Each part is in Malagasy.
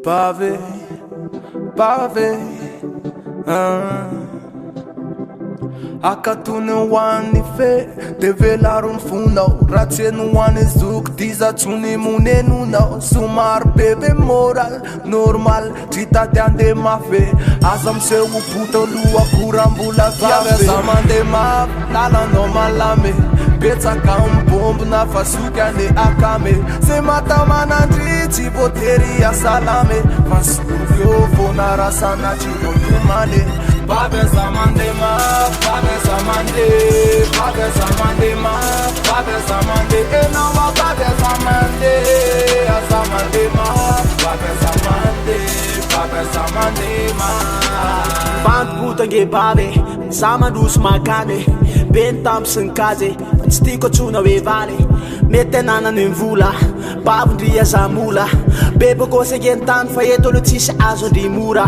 Pavé, pavé, Aka tu në wani fe Deve larun fundau Ratje në wani zuk Tiza quni mune nunau Sumar bebe moral Normal Qita t'jande ma fe Azam se u puto lua Kura mbula zave Zaman de ma Lala no malame Beca ka un bomb Na fasuka ne akame Se mata manandri Ci poteria salame Fasuvio Fona rasana Ci potumane Pabe zamande ma, pabe zamande, pabe zamande ma, pabe zamande, enova pabe zamande, azamande ma, pabe zamande, pabe zamande ma. Band puta nge babe, zamandus makane, bentam sынkaze, stiko tsuna we vale, metenana nimvula, bavndria zamula, bebo kose gentan fayeto lo tsisy azo ndrimura.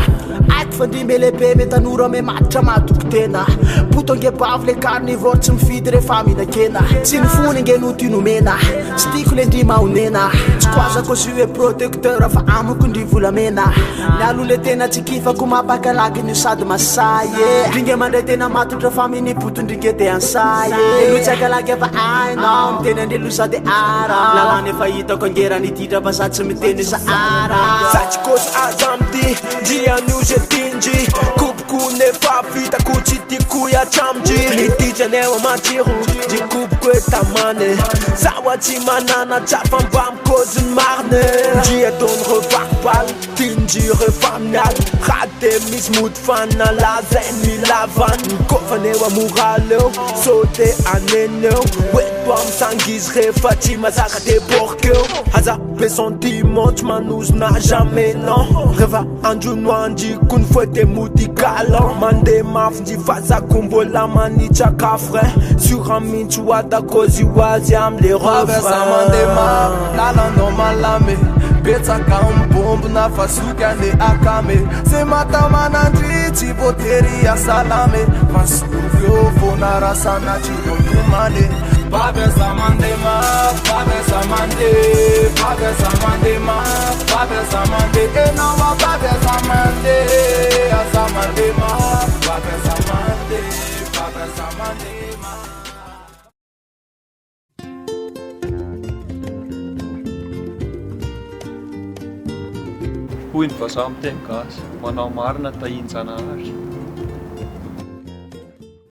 Aiko fa ndry melehibe me tanora me matitra matoky tena poto nge bavy le carnivore tsy mifidy rehefa mihinan-kena tsy nifony nge noty nomena tsy tiako le ndry mahonena tsy koazako zy hoe protecteur fa amiko ndry volamena mialo le tena tsy kifako mapakalaky ny sady masay ndringe mandray tena matotra fa minipoto ndringe te ansay lo tsy akalaky efa ainao miteny ndre lo sady ara lalany efa hitako angerany ititra fa sady tsy miteny sahara satsikosy aza amity ndrian'io Tingy, kubku nefa fita kuchiti kuya chamji Nitija newa machiru, di kubku etamane Sawa chimanana chafam bam kozun marne Dia don revakbal, tingy refamnal Rate mismut fana la zen mi lavan Kofa newa muraleo, sote aneneo Wetwam sangiz refa chimazaka te borkeo Haza presentiment, manous na jamais non Reva anju noanji kun fouette moutikala mande mafnji faza kumbola manicha kafre sur un minchu wada kozi wazi am les refrains Mande ma lala no malame Beca ka bomb na fasuka ne akame Se mata manandri ci poteria salame Fasuvio fona rasana ci potumane Pabe zamande ma, pabe zamande, pabe zamande ma, pabe zamande, enova pabe zamande, azamande ma, pabe zamande, pabe zamande ma. Huin fa samten kas, mana marna ta insanage.